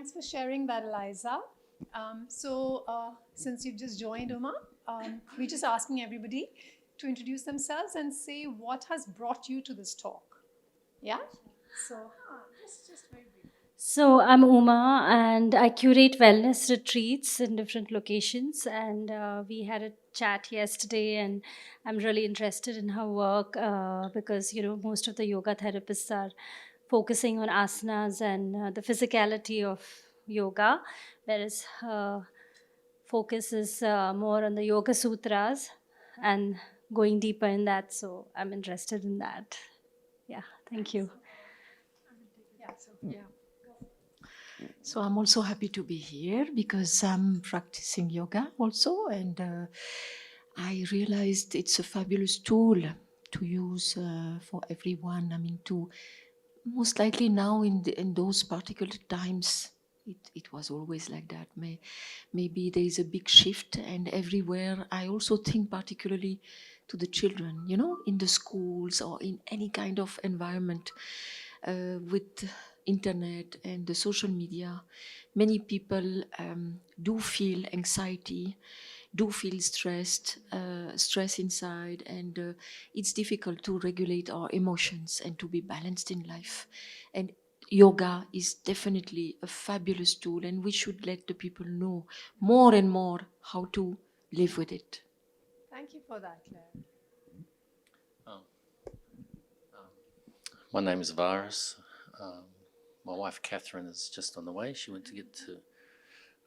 Thanks for sharing that, Eliza. Since you've just joined, Uma, we're just asking everybody to introduce themselves and say what has brought you to this talk. Yeah? So, just very brief. So I'm Uma, and I curate wellness retreats in different locations. And we had a chat yesterday, and I'm really interested in her work because most of the yoga therapists are focusing on asanas and the physicality of yoga, whereas her focus is more on the Yoga Sutras and going deeper in that. So I'm interested in that. Yeah, thank you. Yeah. So I'm also happy to be here because I'm practicing yoga also, and I realized it's a fabulous tool to use for everyone. I mean, to most likely now in those particular times, it was always like that. Maybe there is a big shift, and everywhere. I also think particularly to the children, in the schools or in any kind of environment with internet and the social media. Many people do feel anxiety, do feel stress inside, and it's difficult to regulate our emotions and to be balanced in life. And yoga is definitely a fabulous tool, and we should let the people know more and more how to live with it. Thank you for that, Claire. My name is Varis. My wife Catherine is just on the way. She went to get to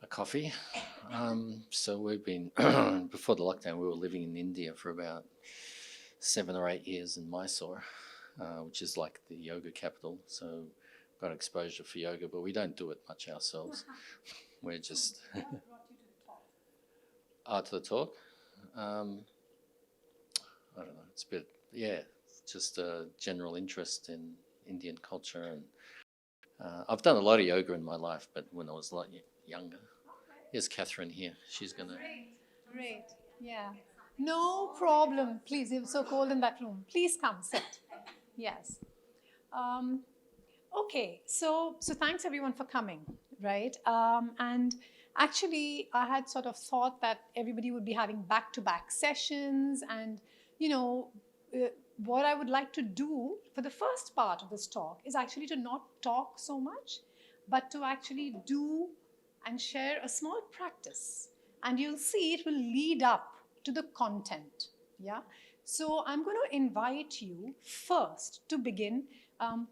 a coffee. So we've been, before the lockdown, we were living in India for about 7 or 8 years in Mysore, which is like the yoga capital. So got exposure for yoga, but we don't do it much ourselves. We're just to the talk. I don't know. It's a bit, yeah, just a general interest in Indian culture, and I've done a lot of yoga in my life, but when I was a lot younger. Here's Catherine here. She's gonna. Great. Yeah. No problem. Please, it was so cold in that room. Please come, sit. Yes. Okay, so thanks everyone for coming, right? And actually, I had sort of thought that everybody would be having back-to-back sessions, and uh, what I would like to do for the first part of this talk is actually to not talk so much, but to actually do and share a small practice, and you'll see it will lead up to the content. Yeah. So I'm going to invite you first to begin.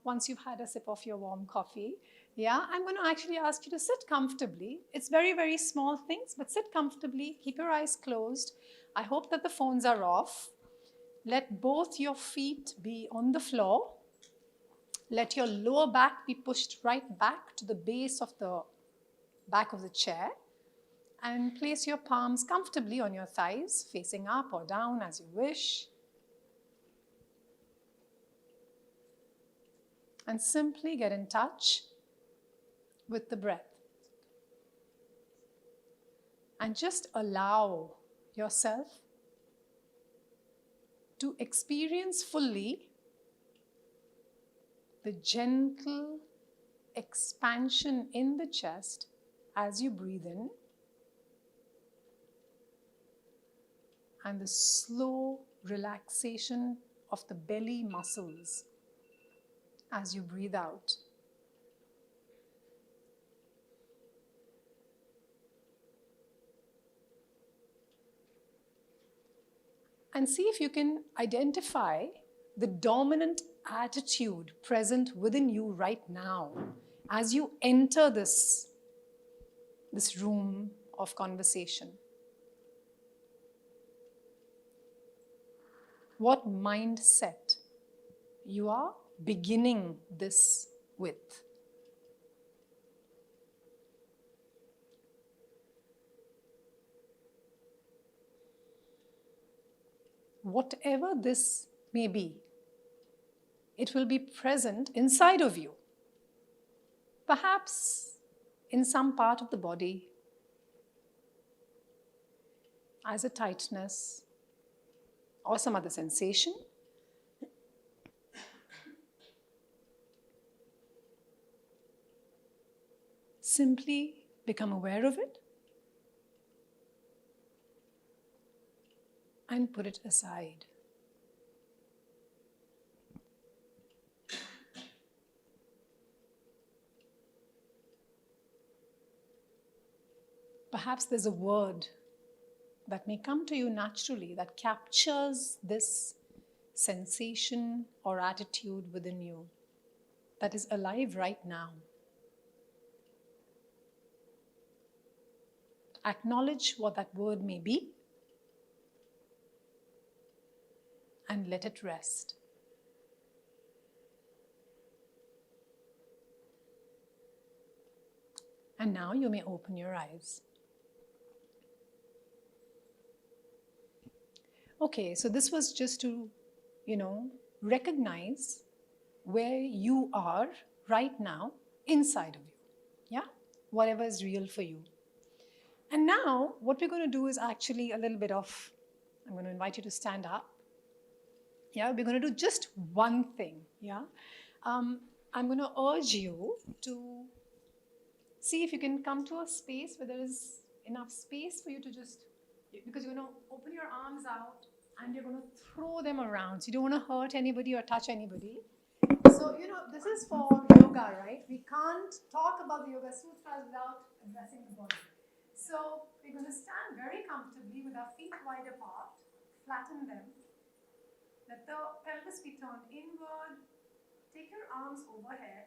Once you've had a sip of your warm coffee, yeah, I'm going to actually ask you to sit comfortably. It's very, very small things, but sit comfortably, keep your eyes closed. I hope that the phones are off. Let both your feet be on the floor. Let your lower back be pushed right back to the base of the back of the chair. And place your palms comfortably on your thighs, facing up or down as you wish. And simply get in touch with the breath. And just allow yourself to experience fully the gentle expansion in the chest as you breathe in, and the slow relaxation of the belly muscles as you breathe out. And see if you can identify the dominant attitude present within you right now as you enter this room of conversation. What mindset you are beginning this with. Whatever this may be, it will be present inside of you. Perhaps in some part of the body, as a tightness or some other sensation. simply become aware of it and put it aside. Perhaps there's a word that may come to you naturally that captures this sensation or attitude within you that is alive right now. Acknowledge what that word may be and let it rest. And now you may open your eyes. Okay, so this was just to, recognize where you are right now inside of you. Yeah? Whatever is real for you. And now what we're going to do is actually a little bit of, I'm going to invite you to stand up. Yeah, we're going to do just one thing. Yeah? I'm going to urge you to see if you can come to a space where there is enough space for you to just, because you're going to open your arms out and you're going to throw them around. So you don't want to hurt anybody or touch anybody. So, this is for yoga, right? We can't talk about the Yoga Sutras without addressing the body. So we're going to stand very comfortably with our feet wide apart, flatten them. Let the pelvis be turned inward. Take your arms overhead,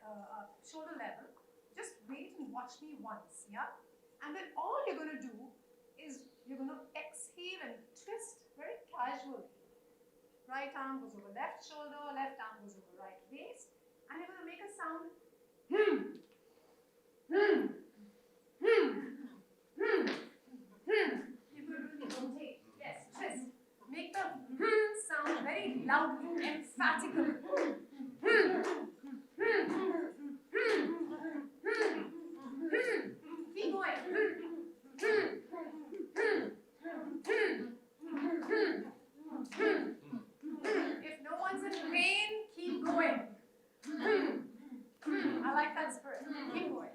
shoulder level. Just wait and watch me once, yeah? And then all you're going to do is you're going to exhale and twist very casually. Right arm goes over left shoulder, left arm goes over right waist. And you're going to make a sound. You're going to rotate. Yes, twist. Make the sound very loudly, emphatically. Keep going. If no one's in pain, keep going. I like that spirit. Keep going.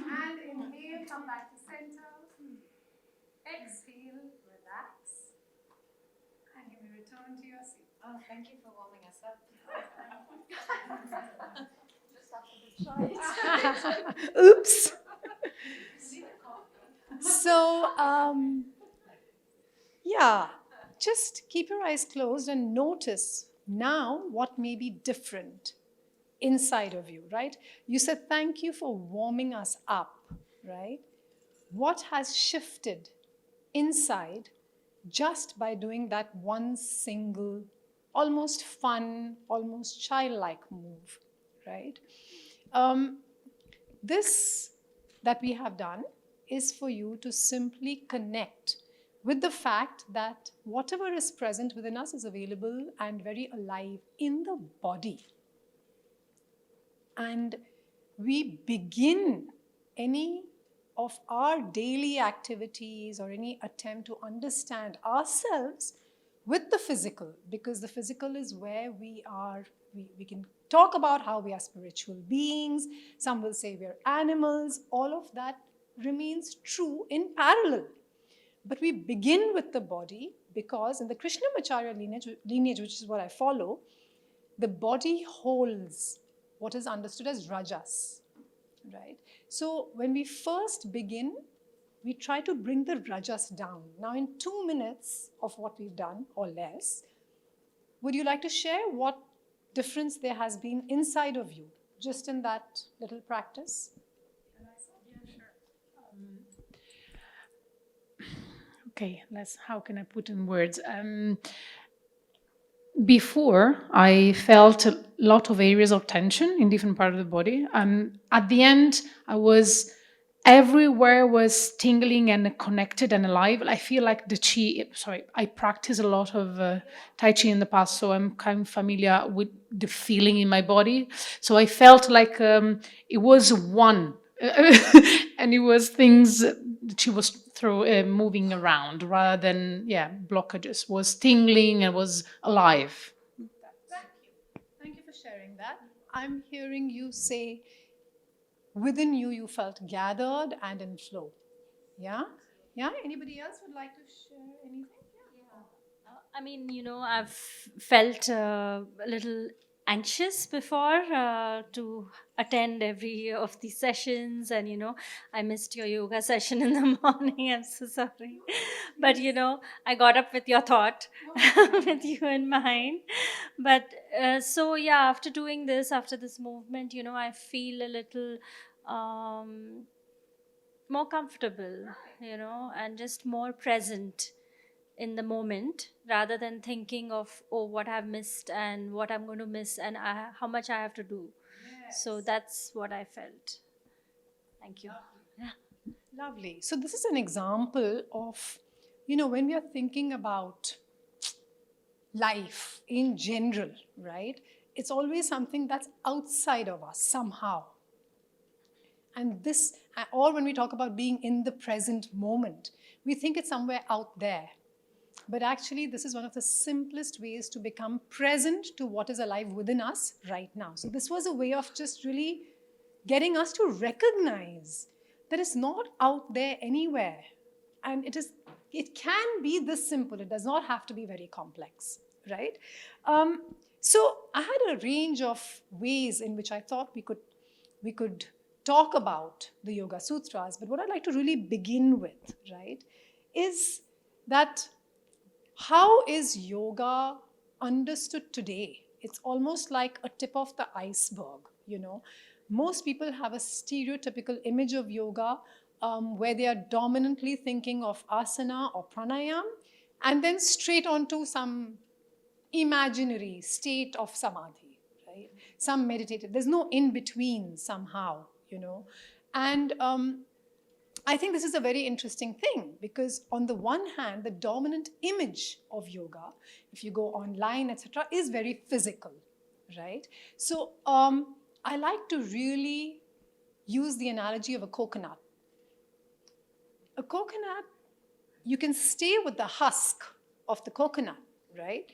And inhale, come back to center. Exhale, relax. And you may return to your seat. Oh, thank you for warming us up. Oops. So, just keep your eyes closed and notice now what may be different inside of you, right? You said thank you for warming us up, right? What has shifted inside just by doing that one single, almost fun, almost childlike move, right? This that we have done is for you to simply connect with the fact that whatever is present within us is available and very alive in the body. And we begin any of our daily activities or any attempt to understand ourselves with the physical, because the physical is where we are, we can talk about how we are spiritual beings, some will say we're animals, all of that remains true in parallel. But we begin with the body because in the Krishnamacharya lineage, which is what I follow, the body holds what is understood as rajas, right? So when we first begin, we try to bring the rajas down. Now in 2 minutes of what we've done or less, would you like to share what difference there has been inside of you, just in that little practice? Yeah, sure. Okay, how can I put in words? Before, I felt a lot of areas of tension in different parts of the body. At the end, everywhere was tingling and connected and alive. I feel like I practiced a lot of Tai Chi in the past, so I'm kind of familiar with the feeling in my body. So I felt like it was one. And it was things she was through moving around rather than blockages. Was tingling and was alive. Thank you for sharing that. I'm hearing you say within you, you felt gathered and in flow. Yeah? Yeah? Anybody else would like to share anything? I mean, I've felt a little anxious before to attend every of these sessions, and I missed your yoga session in the morning. I'm so sorry, but I got up with your thought, with you in mind. But so yeah, after this movement, I feel a little more comfortable, and just more present in the moment rather than thinking of, oh, what I've missed and what I'm going to miss and how much I have to do. So that's what I felt. Thank you. Lovely. So this is an example of, when we are thinking about life in general, right? It's always something that's outside of us somehow. And this, or when we talk about being in the present moment, we think it's somewhere out there. But actually, this is one of the simplest ways to become present to what is alive within us right now. So this was a way of just really getting us to recognize that it's not out there anywhere. And it can be this simple. It does not have to be very complex, right? So I had a range of ways in which I thought we could talk about the Yoga Sutras. But what I'd like to really begin with, right, is that how is yoga understood today? It's almost like a tip of the iceberg, Most people have a stereotypical image of yoga where they are dominantly thinking of asana or pranayam and then straight onto some imaginary state of samadhi, right? Some meditative. There's no in between somehow, And I think this is a very interesting thing because on the one hand, the dominant image of yoga, if you go online, etc., is very physical, right? So I like to really use the analogy of a coconut. A coconut, you can stay with the husk of the coconut, right?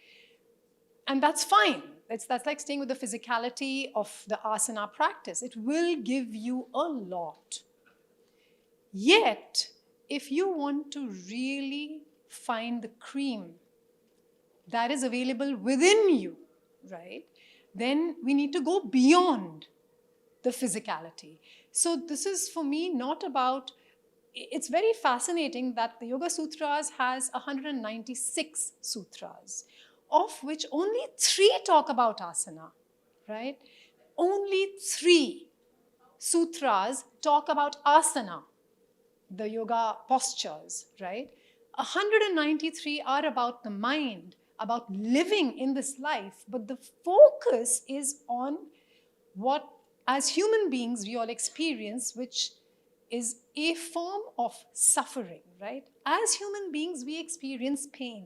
And that's fine. That's like staying with the physicality of the asana practice. It will give you a lot. Yet, if you want to really find the cream that is available within you, right, then we need to go beyond the physicality. So this is, for me, not about, it's very fascinating that the Yoga Sutras has 196 sutras, of which only 3 talk about asana, right? Only 3 sutras talk about asana, the yoga postures, right? 193 are about the mind, about living in this life, but the focus is on what, as human beings, we all experience, which is a form of suffering, right? As human beings, we experience pain.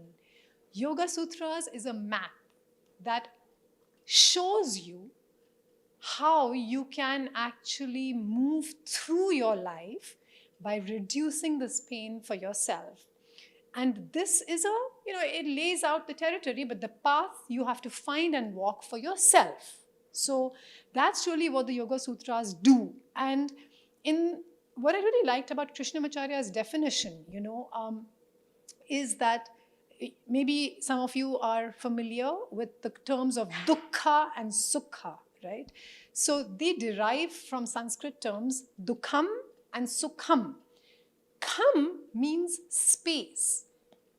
Yoga Sutras is a map that shows you how you can actually move through your life by reducing this pain for yourself. And this is it lays out the territory, but the path you have to find and walk for yourself. So that's really what the Yoga Sutras do. And in what I really liked about Krishnamacharya's definition, is that maybe some of you are familiar with the terms of dukkha and sukha, right? So they derive from Sanskrit terms dukkham and sukham. Kham means space,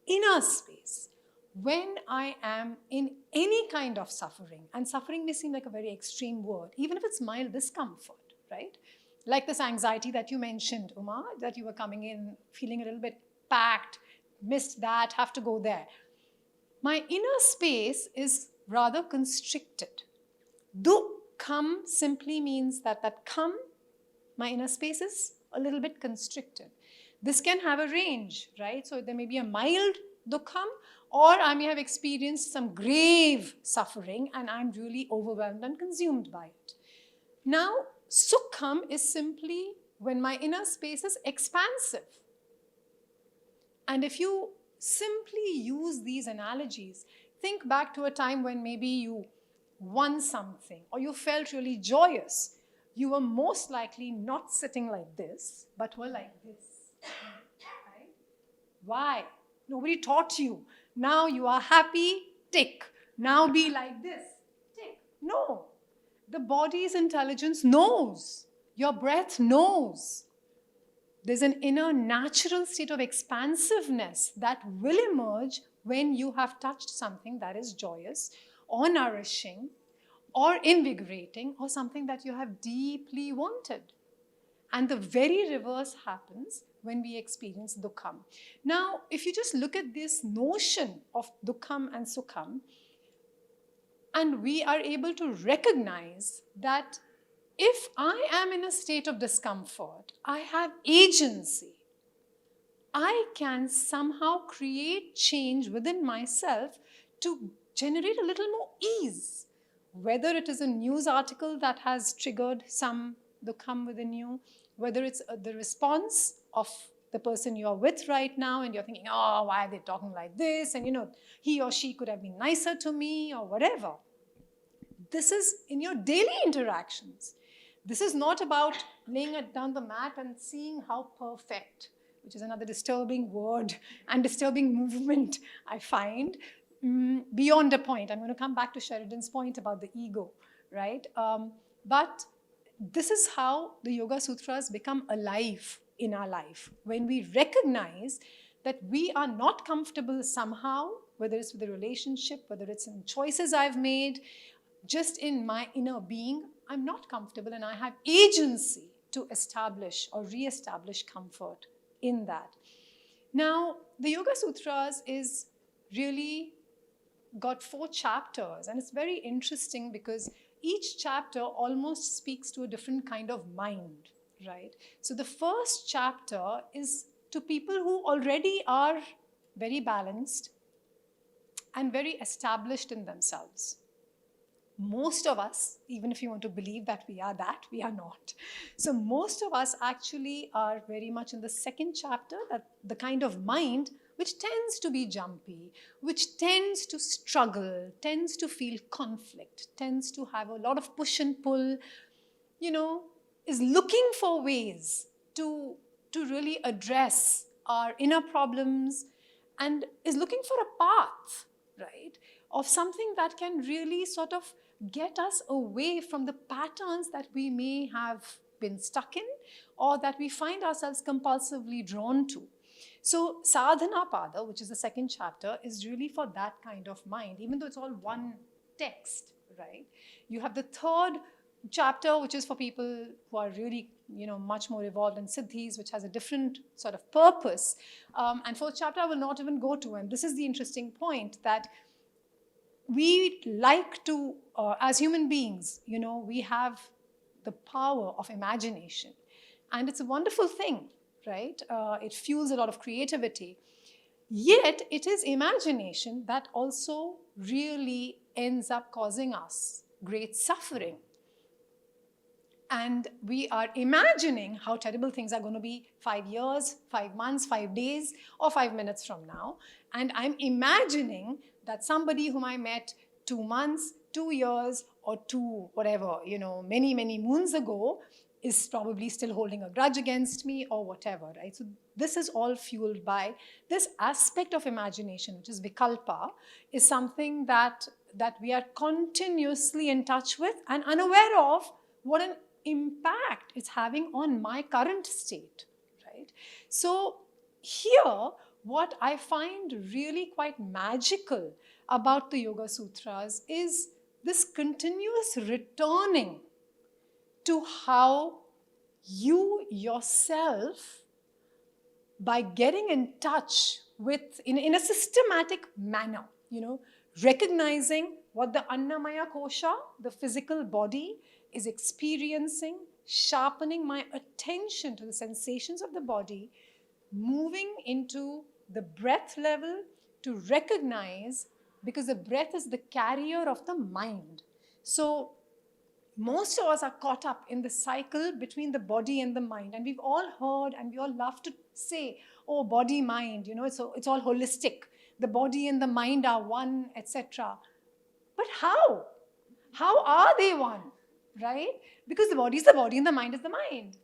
inner space. When I am in any kind of suffering, and suffering may seem like a very extreme word, even if it's mild discomfort, right? Like this anxiety that you mentioned, Uma, that you were coming in feeling a little bit packed, missed that, have to go there. My inner space is rather constricted. Dukham simply means that kham, my inner space, is a little bit constricted. This can have a range, right? So there may be a mild dukkham, or I may have experienced some grave suffering and I'm really overwhelmed and consumed by it. Now, sukham is simply when my inner space is expansive. And if you simply use these analogies, think back to a time when maybe you won something or you felt really joyous. You were most likely not sitting like this, but were like this. Right? Why? Nobody taught you. Now you are happy, tick. Now be like this, tick. No. The body's intelligence knows. Your breath knows. There's an inner natural state of expansiveness that will emerge when you have touched something that is joyous or nourishing or invigorating or something that you have deeply wanted. And the very reverse happens when we experience dukkham. Now, if you just look at this notion of dukkham and sukham, and we are able to recognize that if I am in a state of discomfort, I have agency. I can somehow create change within myself to generate a little more ease. Whether it is a news article that has triggered some dukkham within you, whether it's the response of the person you're with right now and you're thinking, oh, why are they talking like this? And he or she could have been nicer to me or whatever. This is in your daily interactions. This is not about laying it down the mat and seeing how perfect, which is another disturbing word and disturbing movement, I find, beyond a point. I'm going to come back to Sheridan's point about the ego, right? But this is how the Yoga Sutras become alive in our life. When we recognize that we are not comfortable somehow, whether it's with a relationship, whether it's in choices I've made, just in my inner being, I'm not comfortable and I have agency to establish or re-establish comfort in that. Now, the Yoga Sutras is really got 4 chapters, and it's very interesting because each chapter almost speaks to a different kind of mind, right? So the first chapter is to people who already are very balanced and very established in themselves. Most of us, even if you want to believe that, we are not. So most of us actually are very much in the second chapter, that the kind of mind which tends to be jumpy, which tends to struggle, tends to feel conflict, tends to have a lot of push and pull, is looking for ways to really address our inner problems and is looking for a path, right, of something that can really sort of get us away from the patterns that we may have been stuck in or that we find ourselves compulsively drawn to. So Sadhana Pada, which is the second chapter, is really for that kind of mind, even though it's all one text, right? You have the third chapter, which is for people who are really, much more evolved in siddhis, which has a different sort of purpose. And fourth chapter I will not even go to. And this is the interesting point, that we like to, as human beings, we have the power of imagination. And it's a wonderful thing, right? It fuels a lot of creativity. Yet it is imagination that also really ends up causing us great suffering. And we are imagining how terrible things are going to be 5 years, 5 months, 5 days, or 5 minutes from now. And I'm imagining that somebody whom I met 2 months, 2 years, or 2 whatever, many, many moons ago is probably still holding a grudge against me or whatever, right? So this is all fueled by this aspect of imagination, which is vikalpa, is something that we are continuously in touch with and unaware of what an impact it's having on my current state, right? So here, what I find really quite magical about the Yoga Sutras is this continuous returning to how you yourself, by getting in touch with, in a systematic manner, recognizing what the Annamaya Kosha, the physical body, is experiencing, sharpening my attention to the sensations of the body, moving into the breath level to recognize, because the breath is the carrier of the mind. So most of us are caught up in the cycle between the body and the mind. And we've all heard and we all love to say, oh, body, mind, it's all holistic. The body and the mind are one, etc. But how? How are they one, right? Because the body is the body and the mind is the mind.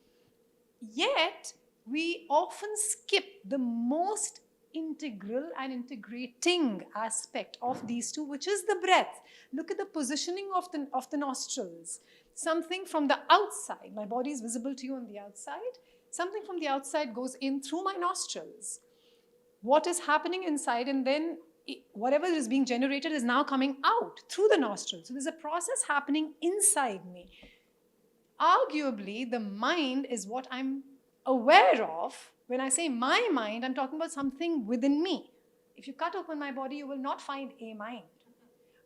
Yet, we often skip the most integral and integrating aspect of these two, which is the breath. Look at the positioning of the nostrils. Something from the outside, my body is visible to you on the outside. Something from the outside goes in through my nostrils. What is happening inside, and then whatever is being generated is now coming out through the nostrils. So there's a process happening inside me. Arguably, the mind is what I'm aware of. When I say my mind, I'm talking about something within me. If you cut open my body, you will not find a mind.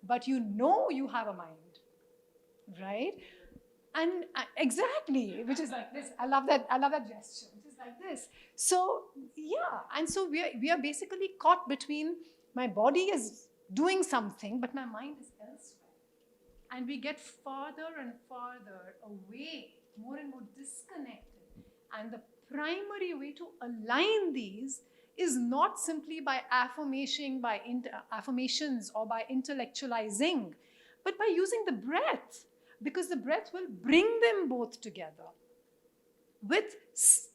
But you know you have a mind, right? And exactly, which is like this. I love that gesture, which is like this. So, yeah, and so we are basically caught between my body is doing something, but my mind is elsewhere. And we get farther and farther away, more and more disconnected. And the primary way to align these is not simply by affirmations or by intellectualizing, but by using the breath, because the breath will bring them both together.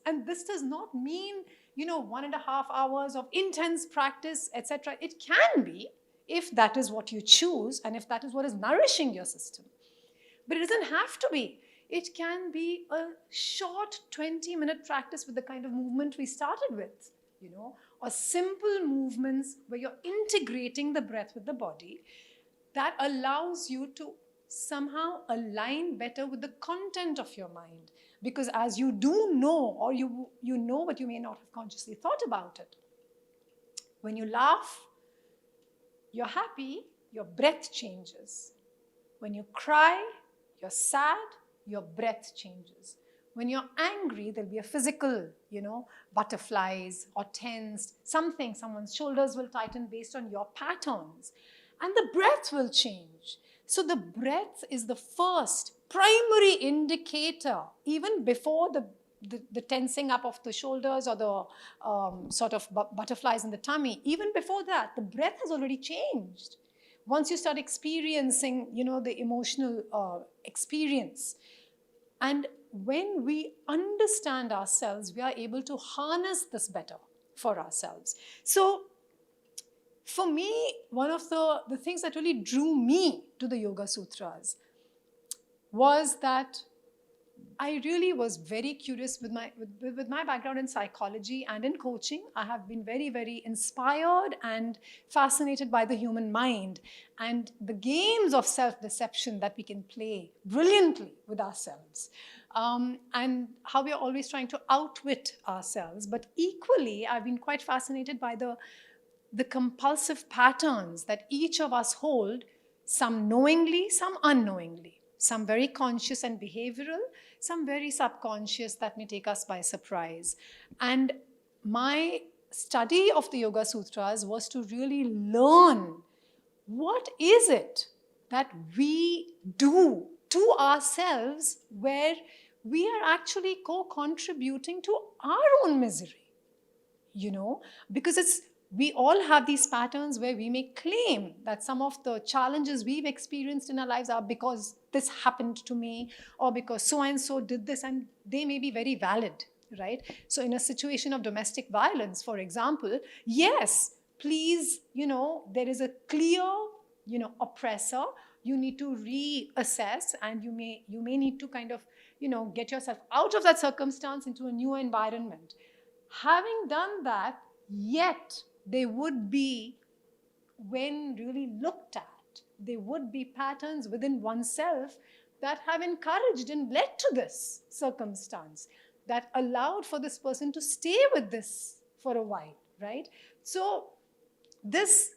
And this does not mean, 1.5 hours of intense practice, etc. It can be, if that is what you choose and if that is what is nourishing your system. But it doesn't have to be. It can be a short 20-minute practice with the kind of movement we started with, or simple movements where you're integrating the breath with the body that allows you to somehow align better with the content of your mind. Because as you do know, or you know, but you may not have consciously thought about it. When you laugh, you're happy, your breath changes. When you cry, you're sad, your breath changes. When you're angry, there'll be a physical, butterflies or tensed, someone's shoulders will tighten based on your patterns. And the breath will change. So the breath is the first primary indicator, even before the tensing up of the shoulders or the sort of butterflies in the tummy. Even before that, the breath has already changed. Once you start experiencing, the emotional experience. And when we understand ourselves, we are able to harness this better for ourselves. So for me, one of the things that really drew me to the Yoga Sutras was that I really was very curious with my background in psychology and in coaching. I have been very, very inspired and fascinated by the human mind and the games of self-deception that we can play brilliantly with ourselves. And how we are always trying to outwit ourselves. But equally, I've been quite fascinated by the compulsive patterns that each of us hold, some knowingly, some unknowingly, some very conscious and behavioral, some very subconscious that may take us by surprise. And my study of the Yoga Sutras was to really learn what is it that we do to ourselves where we are actually co-contributing to our own misery, because we all have these patterns where we may claim that some of the challenges we've experienced in our lives are because this happened to me or because so-and-so did this, and they may be very valid, right? So in a situation of domestic violence, for example, yes, please, there is a clear, oppressor. You need to reassess, and you may need to kind of, get yourself out of that circumstance into a new environment. Having done that, yet there would be, when really looked at, there would be patterns within oneself that have encouraged and led to this circumstance, that allowed for this person to stay with this for a while, right? So this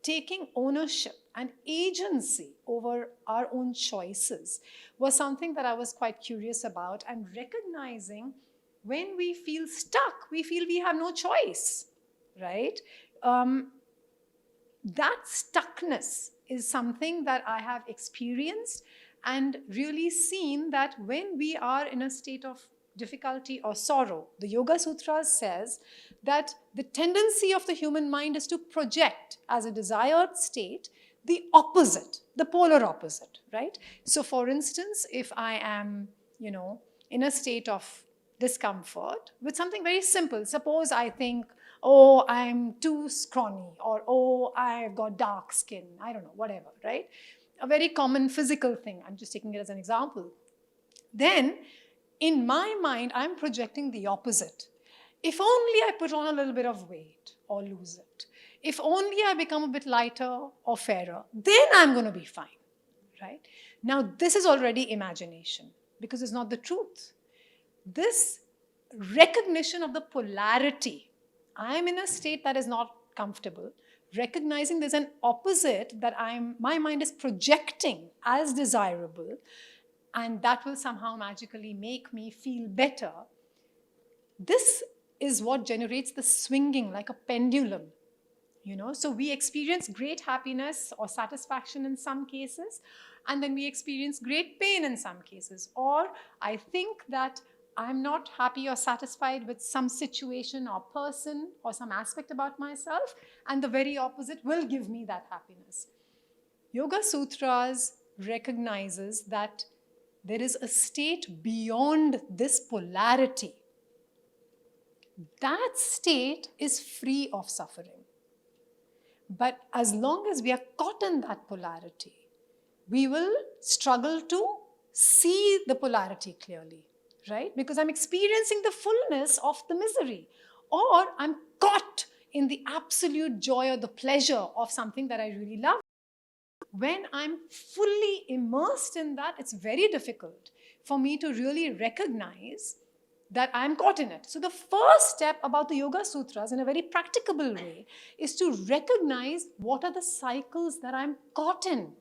taking ownership and agency over our own choices was something that I was quite curious about, and recognizing when we feel stuck, we feel we have no choice, right? That stuckness is something that I have experienced, and really seen that when we are in a state of difficulty or sorrow, the Yoga Sutras says that the tendency of the human mind is to project as a desired state the opposite, the polar opposite, right? So for instance, if I am, in a state of discomfort with something very simple, suppose I think, oh, I'm too scrawny, or oh, I've got dark skin, I don't know, whatever, right? A very common physical thing, I'm just taking it as an example. Then in my mind, I'm projecting the opposite. If only I put on a little bit of weight or lose it, if only I become a bit lighter or fairer, then I'm going to be fine, right? Now, this is already imagination because it's not the truth. This recognition of the polarity, I'm in a state that is not comfortable, recognizing there's an opposite that my mind is projecting as desirable, and that will somehow magically make me feel better. This is what generates the swinging like a pendulum. So we experience great happiness or satisfaction in some cases, and then we experience great pain in some cases. Or I think that I'm not happy or satisfied with some situation or person or some aspect about myself, and the very opposite will give me that happiness. Yoga Sutras recognizes that there is a state beyond this polarity. That state is free of suffering. But as long as we are caught in that polarity, we will struggle to see the polarity clearly, right? Because I'm experiencing the fullness of the misery, or I'm caught in the absolute joy or the pleasure of something that I really love. When I'm fully immersed in that, it's very difficult for me to really recognize that I'm caught in it. So the first step about the Yoga Sutras in a very practicable way is to recognize what are the cycles that I'm caught in.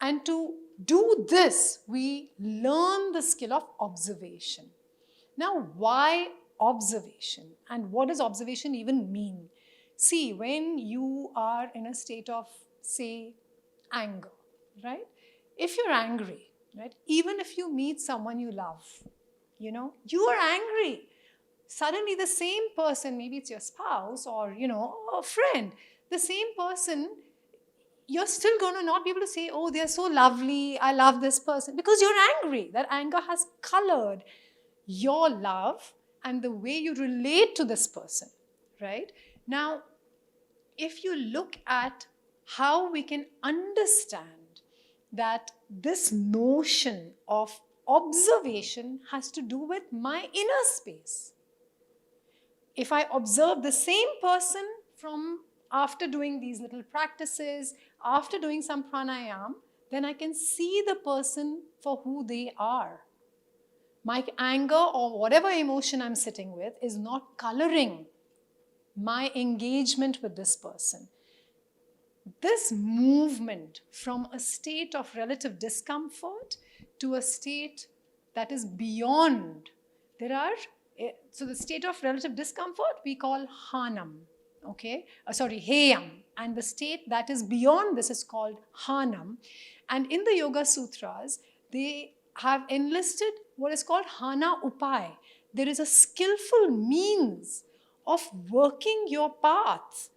And to do this, we learn the skill of observation. Now, why observation? And what does observation even mean? See, when you are in a state of, say, anger, right? If you're angry, right? Even if you meet someone you love, you are angry. Suddenly the same person, maybe it's your spouse or, a friend, the same person, you're still going to not be able to say, oh, they're so lovely, I love this person, because you're angry. That anger has colored your love and the way you relate to this person, right? Now, if you look at how we can understand that this notion of observation has to do with my inner space. If I observe the same person from after doing these little practices, after doing some pranayam, then I can see the person for who they are. My anger or whatever emotion I'm sitting with is not coloring my engagement with this person. This movement from a state of relative discomfort to a state that is beyond, so the state of relative discomfort we call hanam, heyam, and the state that is beyond this is called hanam. And in the Yoga Sutras, they have enlisted what is called hana upay. There is a skillful means of working your path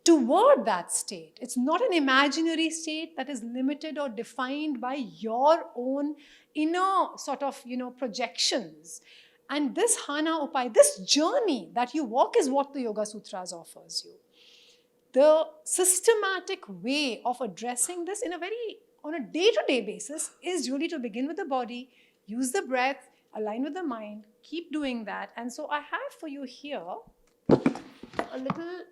toward that state. It's not an imaginary state that is limited or defined by your own inner sort of, projections. And this hana upay, this journey that you walk is what the Yoga Sutras offers you. The systematic way of addressing this on a day-to-day basis is really to begin with the body, use the breath, align with the mind, keep doing that. And so I have for you here a little,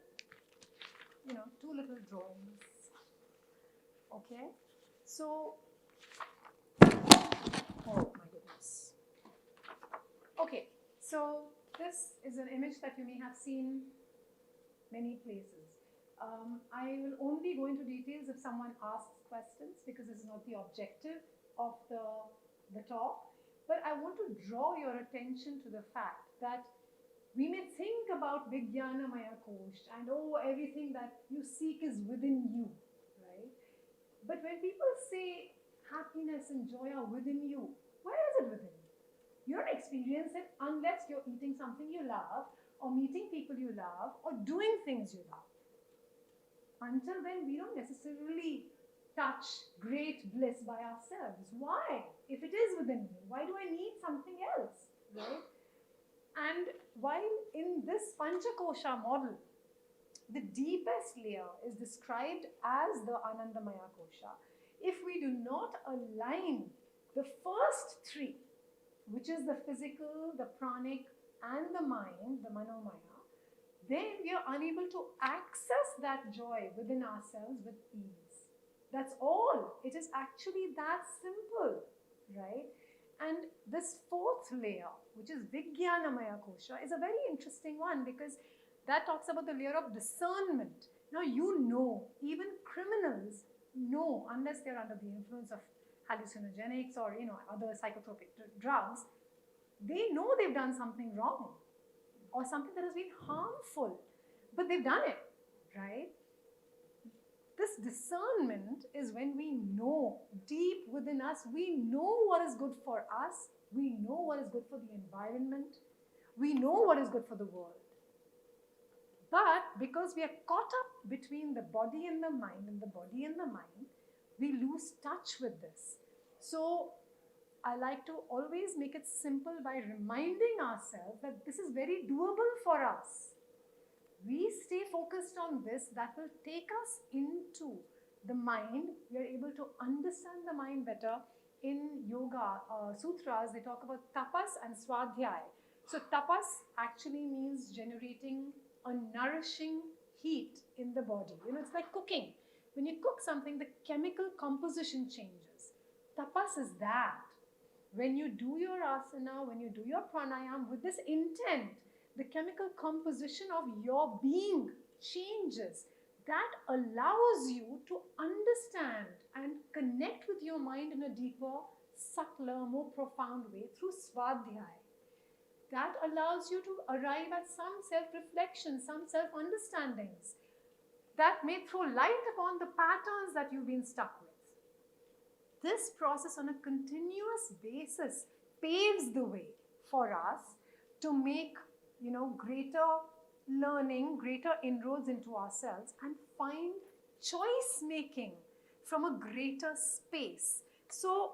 two little drawings. Okay, so, oh my goodness. Okay, so this is an image that you may have seen many places. I will only go into details if someone asks questions, because this is not the objective of the talk. But I want to draw your attention to the fact that we may think about Vijnana Maya Kosh and everything that you seek is within you, right? But when people say happiness and joy are within you. Where is it within you? You don't experience it unless you're eating something you love, or meeting people you love, or doing things you love. Until then, we don't necessarily touch great bliss by ourselves. Why? If it is within me, why do I need something else? Right? And while in this Panchakosha model, the deepest layer is described as the Anandamaya Kosha. If we do not align the first three, which is the physical, the pranic, and the mind, the Manomaya, then we are unable to access that joy within ourselves with ease. That's all. It is actually that simple, right? And this fourth layer, which is Vijnanamaya Kosha, is a very interesting one because that talks about the layer of discernment. Now, you know, even criminals know, unless they're under the influence of hallucinogenics or other psychotropic drugs, they know they've done something wrong or something that has been harmful, but they've done it, right? This discernment is when we know deep within us, we know what is good for us, we know what is good for the environment, we know what is good for the world. But because we are caught up between the body and the mind and the body and the mind, we lose touch with this. So I like to always make it simple by reminding ourselves that this is very doable for us. We stay focused on this, that will take us into the mind. We are able to understand the mind better. In yoga sutras, they talk about tapas and swadhyaya. So tapas actually means generating a nourishing heat in the body. It's like cooking. When you cook something, the chemical composition changes. Tapas is that. When you do your asana, when you do your pranayam with this intent, the chemical composition of your being changes. That allows you to understand and connect with your mind in a deeper, subtler, more profound way through swadhyaya. That allows you to arrive at some self-reflection, some self-understandings that may throw light upon the patterns that you've been stuck with. This process on a continuous basis paves the way for us to make greater learning, greater inroads into ourselves, and find choice making from a greater space. So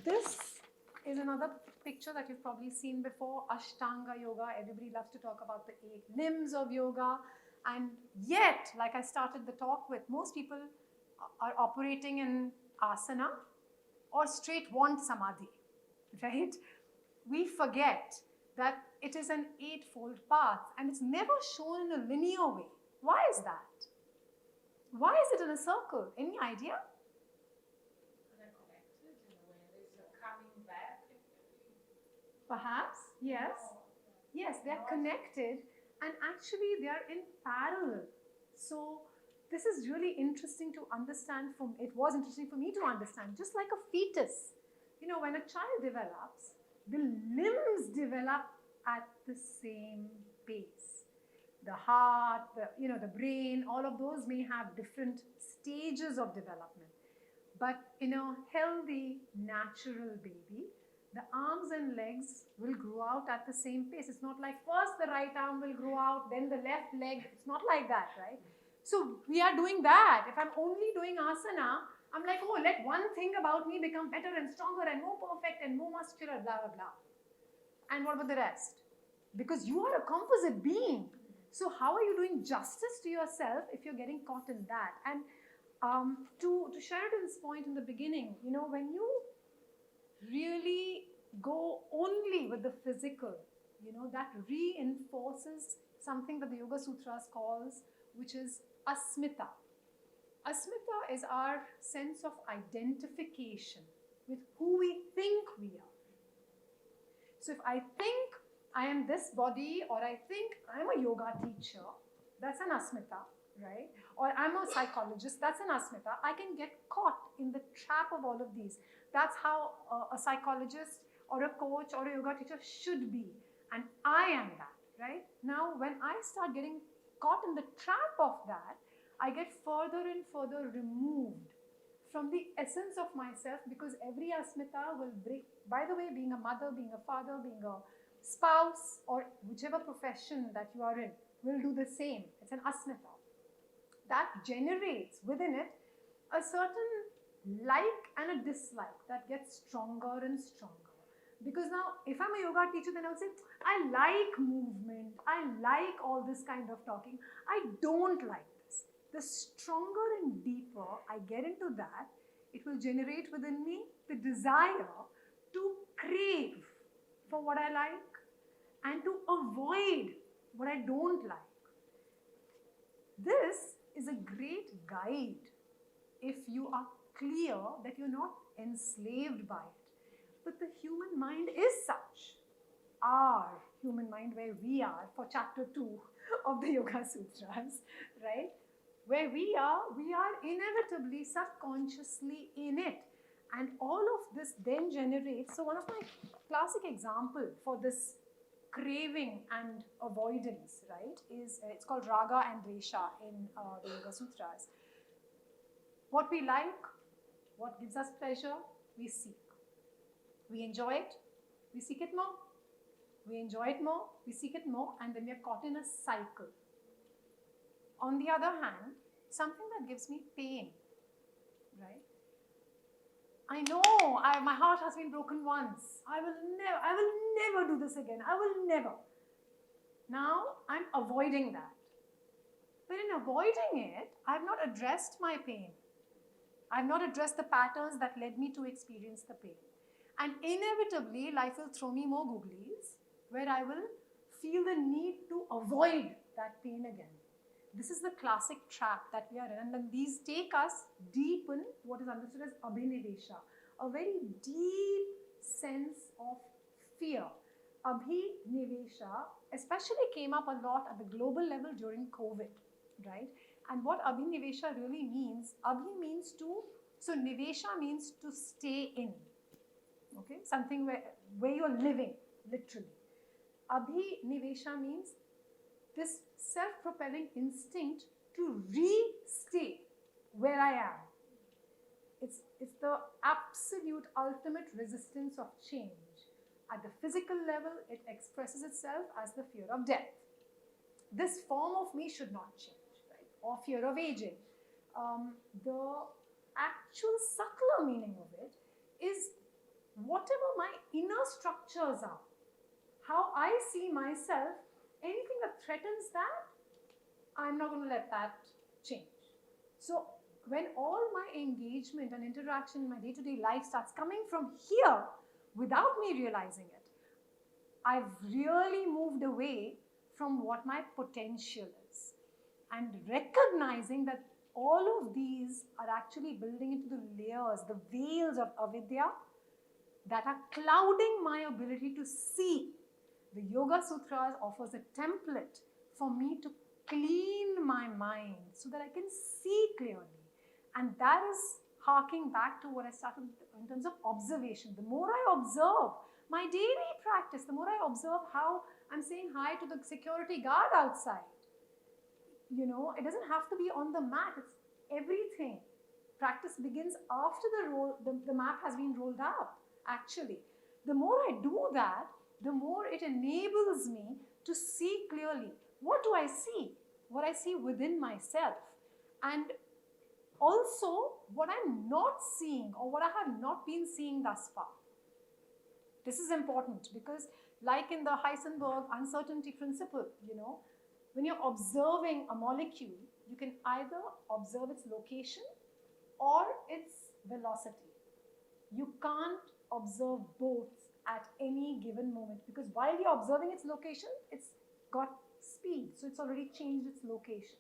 this is another picture that you've probably seen before, Ashtanga Yoga. Everybody loves to talk about the 8 limbs of yoga. And yet, like I started the talk with, most people are operating in asana or straight want samadhi, right? We forget that it is an 8-fold path and it's never shown in a linear way. Why is that? Why is it in a circle? Any idea? They're connected in a way. There's a coming back. Perhaps, yes. Yes, they're connected and actually they are in parallel. So this is really interesting to understand. It was interesting for me to understand, just like a fetus. When a child develops, the limbs develop at the same pace. The heart, the brain, all of those may have different stages of development. But in a healthy, natural baby, the arms and legs will grow out at the same pace. It's not like first the right arm will grow out, then the left leg. It's not like that, right? So we are doing that. If I'm only doing asana, I'm like, oh, let one thing about me become better and stronger and more perfect and more muscular, blah, blah, blah. And what about the rest? Because you are a composite being. So how are you doing justice to yourself if you're getting caught in that? And to Sheridan's point in the beginning, when you really go only with the physical, that reinforces something that the Yoga Sutras calls, which is asmita. Asmita is our sense of identification with who we think we are. So if I think I am this body, or I think I'm a yoga teacher, that's an asmita, right? Or I'm a psychologist, that's an asmita. I can get caught in the trap of all of these. That's how a psychologist or a coach or a yoga teacher should be. And I am that, right? Now, when I start getting caught in the trap of that, I get further and further removed from the essence of myself, because every asmita will bring, by the way, being a mother, being a father, being a spouse, or whichever profession that you are in, will do the same. It's an asmita. That generates within it a certain like and a dislike that gets stronger and stronger. Because now, if I'm a yoga teacher, then I'll say, I like movement, I like all this kind of talking, I don't like this. The stronger and deeper I get into that, it will generate within me the desire to crave for what I like and to avoid what I don't like. This is a great guide if you are clear that you're not enslaved by it. But the human mind is such. Our human mind, where we are, for chapter 2 of the Yoga Sutras, right? Where we are inevitably subconsciously in it. And all of this then generates, so one of my classic example for this craving and avoidance, right, is it's called Raga and Dvesha in the Yoga Sutras. What we like, what gives us pleasure, we seek. We enjoy it, we seek it more. We enjoy it more, we seek it more, and then we are caught in a cycle. On the other hand, something that gives me pain, right? I know my heart has been broken once. I will never do this again. I will never. Now I'm avoiding that. But in avoiding it, I have not addressed my pain. I have not addressed the patterns that led me to experience the pain. And inevitably, life will throw me more googlies where I will feel the need to avoid that pain again. This is the classic trap that we are in, and these take us deep in what is understood as abhinivesha, a very deep sense of fear. Abhinivesha especially came up a lot at the global level during COVID, right? And what abhinivesha really means, abhi means to, so nivesha means to stay in, okay? Something where you're living, literally. Abhinivesha means this self-propelling instinct to re-stay where I am. It's the absolute ultimate resistance of change. At the physical level, it expresses itself as the fear of death. This form of me should not change, right? Or fear of aging. The actual subtler meaning of it is whatever my inner structures are, how I see myself, anything that threatens that, I'm not going to let that change. So when all my engagement and interaction in my day-to-day life starts coming from here without me realizing it, I've really moved away from what my potential is. And recognizing that all of these are actually building into the layers, the veils of avidya that are clouding my ability to see. The Yoga Sutras offers a template for me to clean my mind so that I can see clearly. And that is harking back to what I started in terms of observation. The more I observe my daily practice, the more I observe how I'm saying hi to the security guard outside. You know, it doesn't have to be on the mat, it's everything. Practice begins after the map has been rolled out, actually. The more I do that, the more it enables me to see clearly. What do I see? What I see within myself. And also what I'm not seeing or what I have not been seeing thus far. This is important because like in the Heisenberg uncertainty principle, you know, when you're observing a molecule, you can either observe its location or its velocity. You can't observe both at any given moment because while you're observing its location, it's got speed, so it's already changed its location.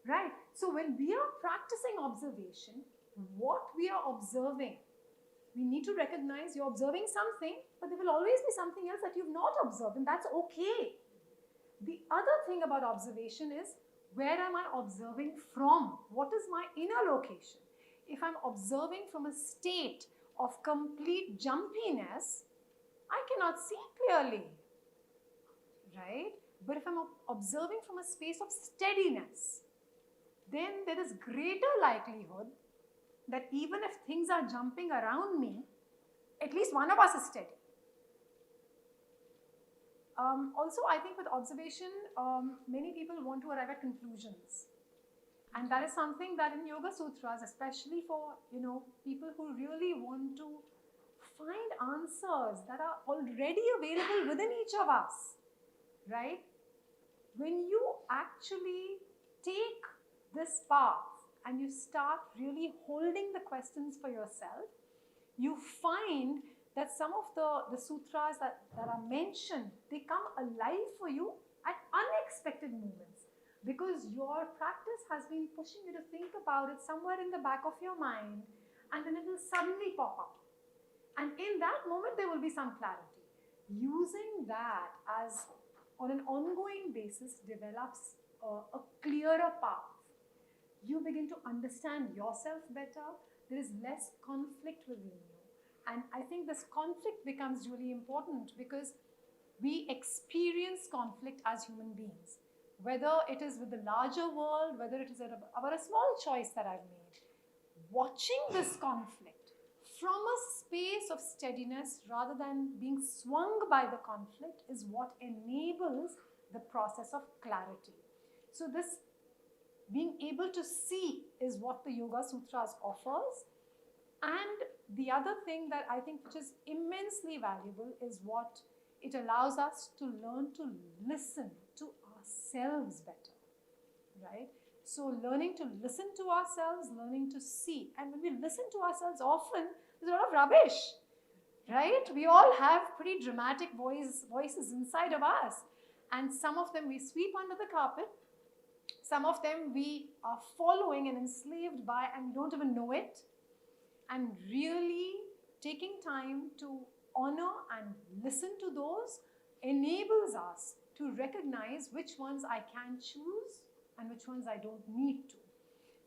Right? So when we are practicing observation, what we are observing, we need to recognize you're observing something, but there will always be something else that you've not observed, and that's okay. The other thing about observation is, where am I observing from? What is my inner location? If I'm observing from a state of complete jumpiness, I cannot see clearly, right? But if I'm observing from a space of steadiness, then there is greater likelihood that even if things are jumping around me, at least one of us is steady. Also, I think with observation, many people want to arrive at conclusions. And that is something that in Yoga Sutras, especially for people who really want to find answers that are already available within each of us, right? When you actually take this path and you start really holding the questions for yourself, you find that some of the sutras that are mentioned, they come alive for you at unexpected moments, because your practice has been pushing you to think about it somewhere in the back of your mind, and then it will suddenly pop up. And in that moment, there will be some clarity. Using that as on an ongoing basis develops a clearer path. You begin to understand yourself better. There is less conflict within you. And I think this conflict becomes really important because we experience conflict as human beings, whether it is with the larger world, whether it is about a small choice that I've made. Watching this conflict from a space of steadiness rather than being swung by the conflict is what enables the process of clarity. So this being able to see is what the Yoga Sutras offers. And the other thing that I think which is immensely valuable is what it allows us to learn to listen to ourselves better, right? So learning to listen to ourselves, learning to see. And when we listen to ourselves often, there's a lot of rubbish, right? We all have pretty dramatic voices inside of us. And some of them we sweep under the carpet. Some of them we are following and enslaved by and we don't even know it. And really taking time to honor and listen to those enables us to recognize which ones I can choose and which ones I don't need to.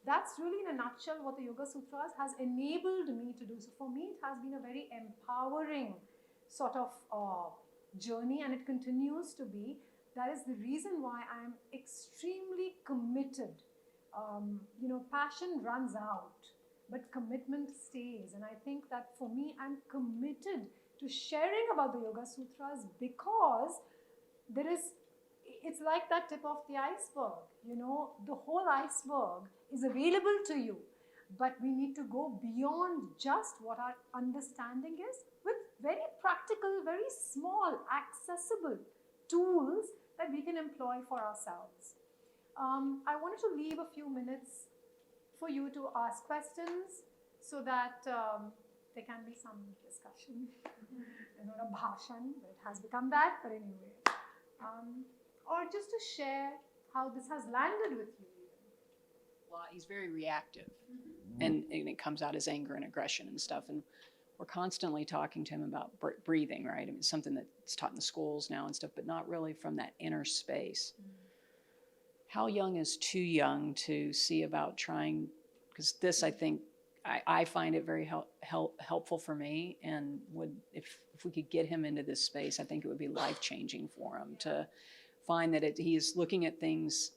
That's really in a nutshell what the Yoga Sutras has enabled me to do. So for me, it has been a very empowering sort of journey, and it continues to be. That is the reason why I am extremely committed. Passion runs out, but commitment stays. And I think that for me, I'm committed to sharing about the Yoga Sutras because it's like that tip of the iceberg. The whole iceberg is available to you, but we need to go beyond just what our understanding is with very practical, very small, accessible tools that we can employ for ourselves. I wanted to leave a few minutes for you to ask questions so that there can be some discussion. Not a bhashan, but it has become that, but anyway. Or just to share how this has landed with you. Well, he's very reactive, and it comes out as anger and aggression and stuff. And we're constantly talking to him about breathing, right? I mean, it's something that's taught in the schools now and stuff, but not really from that inner space. How young is too young to see about trying? Because this, I think, I find it very helpful for me, and if we could get him into this space, I think it would be life-changing for him to find that he is looking at things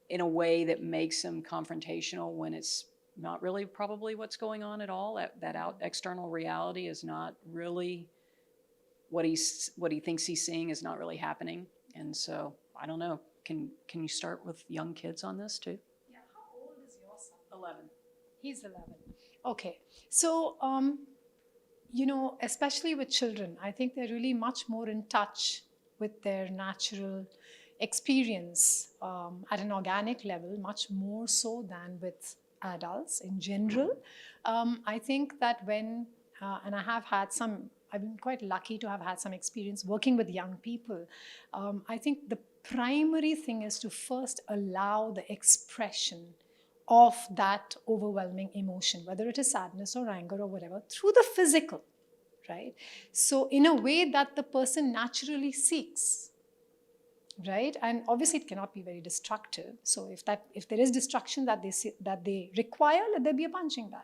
in a way that makes him confrontational when it's not really probably what's going on at all. That external reality is not really what he thinks he's seeing is not really happening. And so I don't know. Can you start with young kids on this too? Yeah. How old is your son? 11. He's 11. Okay. So, especially with children, I think they're really much more in touch with their natural experience at an organic level, much more so than with adults in general. I think that and I've been quite lucky to have had some experience working with young people. I think the primary thing is to first allow the expression of that overwhelming emotion, whether it is sadness or anger or whatever, through the physical, right? So in a way that the person naturally seeks, right? And obviously it cannot be very destructive. So if there is destruction that they require, let there be a punching bag,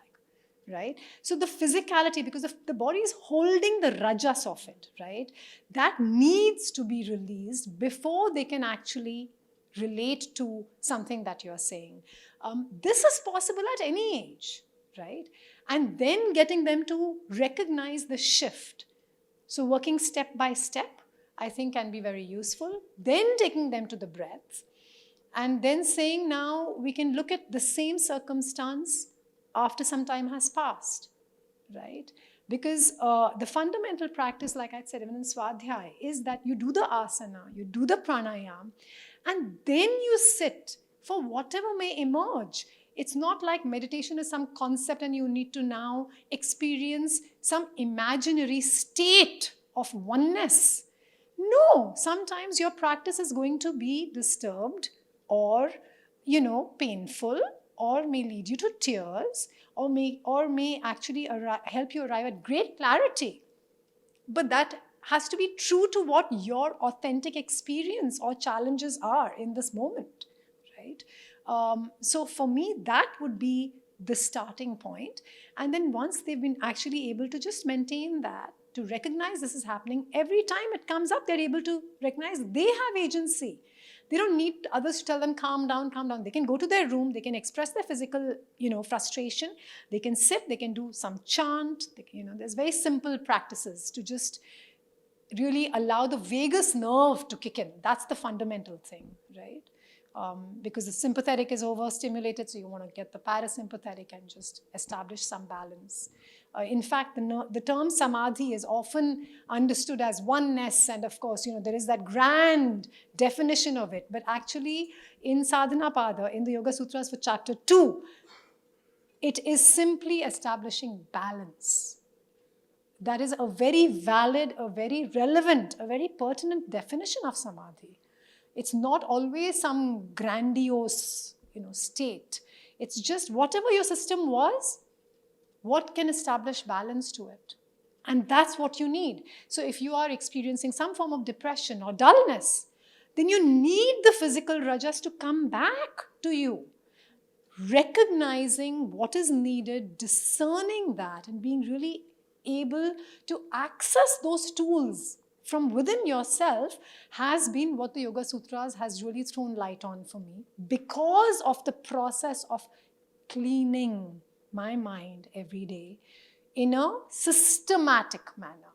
right? So the physicality, because if the body is holding the rajas of it, right, that needs to be released before they can actually relate to something that you're saying. This is possible at any age, right? And then getting them to recognize the shift. So working step by step, I think, can be very useful. Then taking them to the breath, and then saying, now we can look at the same circumstance after some time has passed, right? Because the fundamental practice, like I said, even in Swadhyay, is that you do the asana, you do the pranayam, and then you sit for whatever may emerge. It's not like meditation is some concept and you need to now experience some imaginary state of oneness. No, sometimes your practice is going to be disturbed or, painful, or may lead you to tears, or may actually help you arrive at great clarity. But that has to be true to what your authentic experience or challenges are in this moment, right? So for me, that would be the starting point. And then once they've been actually able to just maintain that, to recognize this is happening, every time it comes up, they're able to recognize they have agency. They don't need others to tell them, calm down, calm down. They can go to their room, they can express their physical, frustration. They can sit, they can do some chant. There's very simple practices to just really allow the vagus nerve to kick in. That's the fundamental thing, right? Because the sympathetic is overstimulated, so you want to get the parasympathetic and just establish some balance. In fact, the term samadhi is often understood as oneness, and of course, there is that grand definition of it. But actually, in Sadhana Pada, in the Yoga Sutras for chapter 2, it is simply establishing balance. That is a very valid, a very relevant, a very pertinent definition of samadhi. It's not always some grandiose, state. It's just whatever your system was, what can establish balance to it? And that's what you need. So if you are experiencing some form of depression or dullness, then you need the physical rajas to come back to you. Recognizing what is needed, discerning that, and being really able to access those tools from within yourself has been what the Yoga Sutras has really thrown light on for me, because of the process of cleaning my mind every day in a systematic manner.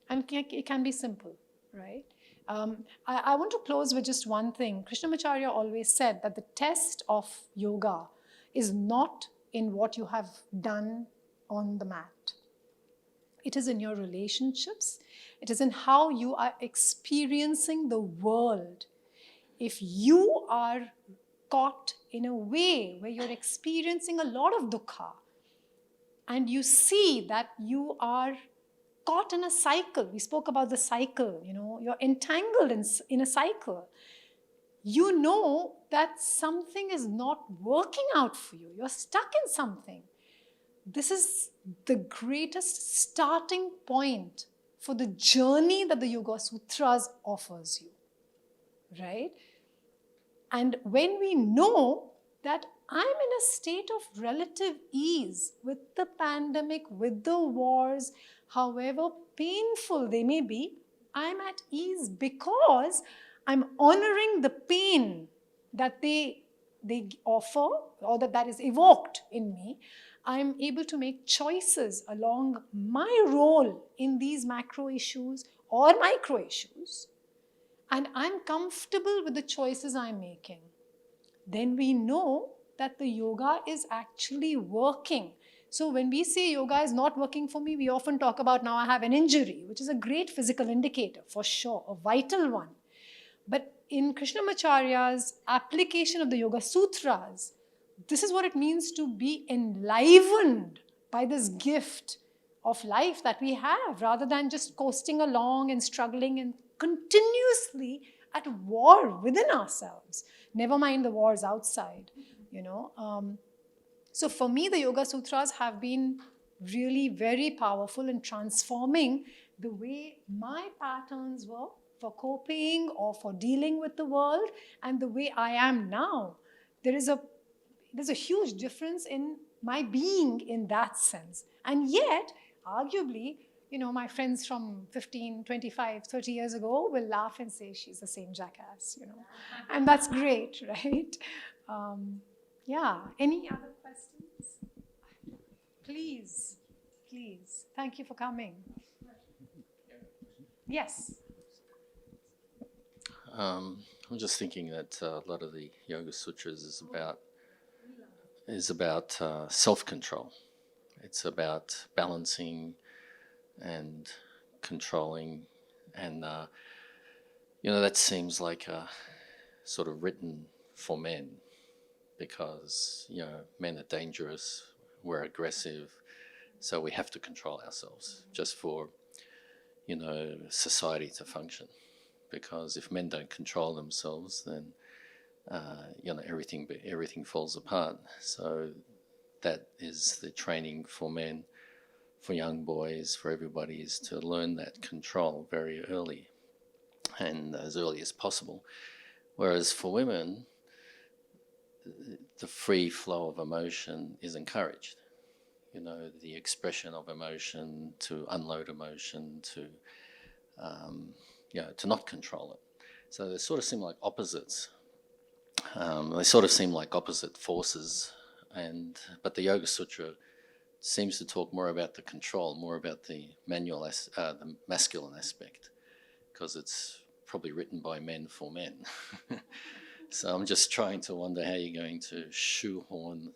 And it can be simple, right? I want to close with just one thing. Krishnamacharya always said that the test of yoga is not in what you have done on the mat. It is in your relationships. It is in how you are experiencing the world. If you are caught in a way where you're experiencing a lot of dukkha, and you see that you are caught in a cycle. We spoke about the cycle, you're entangled in a cycle. You know that something is not working out for you. You're stuck in something. This is the greatest starting point for the journey that the Yoga Sutras offers you, right? And when we know that I'm in a state of relative ease with the pandemic, with the wars, however painful they may be, I'm at ease because I'm honoring the pain that they offer, or that is evoked in me. I'm able to make choices along my role in these macro issues or micro issues, and I'm comfortable with the choices I'm making. Then we know that the yoga is actually working. So when we say yoga is not working for me, we often talk about, now I have an injury, which is a great physical indicator for sure, a vital one. But in Krishnamacharya's application of the Yoga Sutras, this is what it means to be enlivened by this gift of life that we have, rather than just coasting along and struggling and continuously at war within ourselves. Never mind the wars outside, So for me, the Yoga Sutras have been really very powerful in transforming the way my patterns were for coping or for dealing with the world, and the way I am now. There's a huge difference in my being in that sense. And yet, arguably, my friends from 15, 25, 30 years ago will laugh and say she's the same jackass, And that's great, right? Yeah. Any other questions? Please, please. Thank you for coming. Yes. I'm just thinking that a lot of the Yoga Sutras is about self-control. It's about balancing and controlling, and that seems like sort of written for men, because men are dangerous, we're aggressive, so we have to control ourselves just for society to function. Because if men don't control themselves, then everything falls apart. So that is the training for men, for young boys, for everybody, is to learn that control very early, and as early as possible. Whereas for women, the free flow of emotion is encouraged. The expression of emotion, to unload emotion, to not control it. So they sort of seem like opposites. They sort of seem like opposite forces, but the Yoga Sutra seems to talk more about the control, more about the the masculine aspect, because it's probably written by men for men. So I'm just trying to wonder how you're going to shoehorn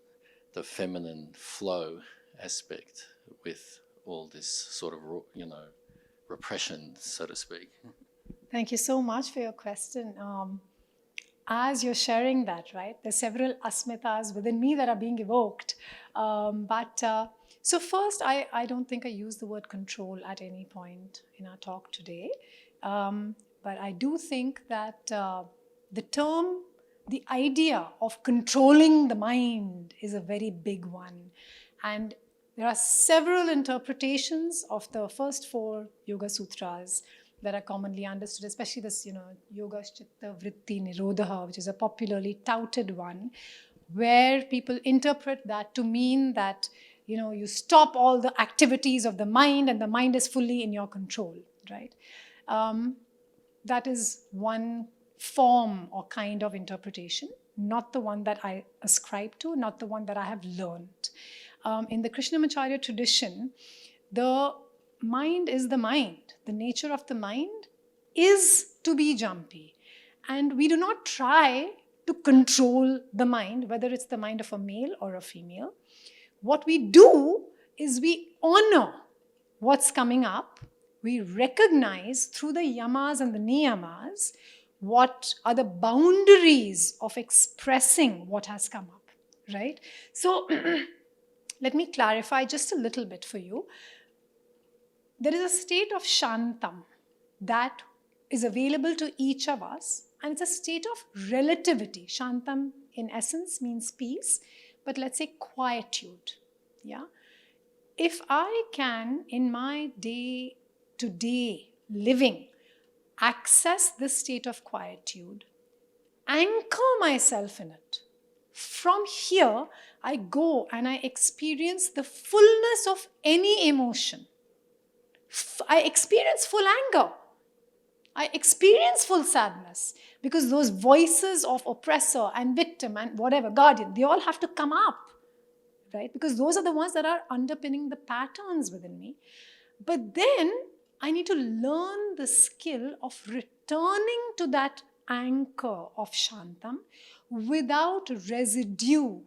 the feminine flow aspect with all this sort of, repression, so to speak. Thank you so much for your question. As you're sharing that, right, there's several asmitas within me that are being evoked. So first, I don't think I used the word control at any point in our talk today. But I do think that the idea of controlling the mind is a very big one. And there are several interpretations of the first 4 Yoga Sutras that are commonly understood, especially this, Yoga Chitta Vritti Nirodha, which is a popularly touted one, where people interpret that to mean that, you stop all the activities of the mind and the mind is fully in your control, right? That is one form or kind of interpretation, not the one that I ascribe to, not the one that I have learned. In the Krishnamacharya tradition, the mind is the mind. The nature of the mind is to be jumpy. And we do not try to control the mind, whether it's the mind of a male or a female. What we do is we honor what's coming up. We recognize through the yamas and the niyamas what are the boundaries of expressing what has come up, right? So let me clarify just a little bit for you. There is a state of shantam that is available to each of us, and it's a state of relativity. Shantam in essence means peace, but let's say quietude. Yeah? If I can, in my day-to-day living, access this state of quietude, anchor myself in it, from here I go and I experience the fullness of any emotion. I experience full anger. I experience full sadness, because those voices of oppressor and victim and whatever, guardian, they all have to come up, right? Because those are the ones that are underpinning the patterns within me. But then I need to learn the skill of returning to that anchor of Shantam without residue.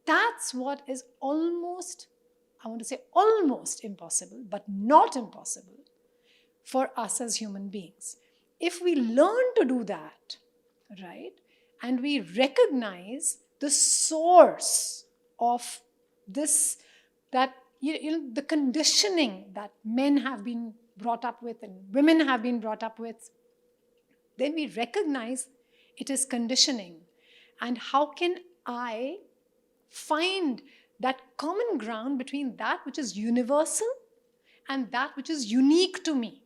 That's what is almost, I want to say almost impossible, but not impossible for us as human beings. If we learn to do that, right, and we recognize the source of this, that the conditioning that men have been brought up with and women have been brought up with, then we recognize it is conditioning. And how can I find that common ground between that which is universal and that which is unique to me?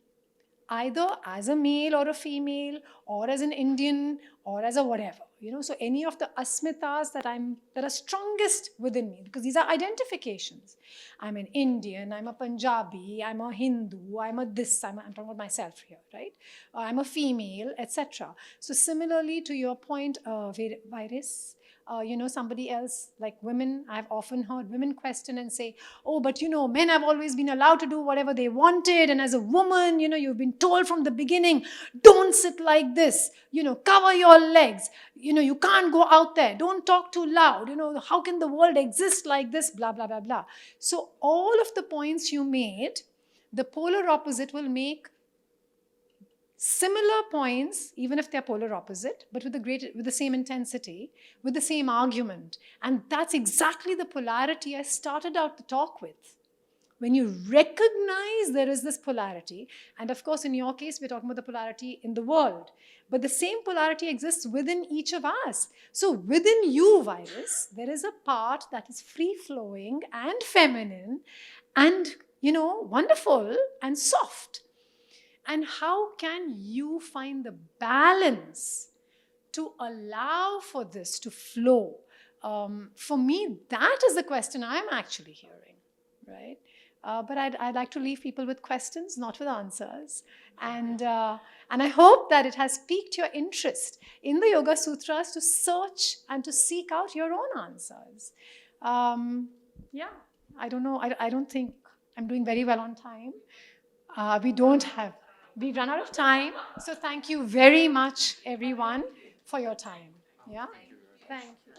either as a male or a female, or as an Indian, or as a whatever. So any of the asmitas that are strongest within me, because these are identifications. I'm an Indian, I'm a Punjabi, I'm a Hindu, I'm talking about myself here, right? I'm a female, etc. So similarly to your point, Virus, somebody else, like women, I've often heard women question and say, oh, but men have always been allowed to do whatever they wanted, and as a woman, you've been told from the beginning, don't sit like this, cover your legs, you can't go out there, don't talk too loud, how can the world exist like this, blah, blah, blah, blah. So all of the points you made, the polar opposite will make similar points, even if they're polar opposite, but with the same intensity, with the same argument. And that's exactly the polarity I started out the talk with. When you recognize there is this polarity, and of course, in your case, we're talking about the polarity in the world, but the same polarity exists within each of us. So within you, Virus, there is a part that is free-flowing and feminine and, wonderful and soft. And how can you find the balance to allow for this to flow? For me, that is the question I'm actually hearing, right? But I'd like to leave people with questions, not with answers. And I hope that it has piqued your interest in the Yoga Sutras to search and to seek out your own answers. Yeah, I don't know. I don't think I'm doing very well on time. We've run out of time. So thank you very much, everyone, for your time. Yeah? Thank you.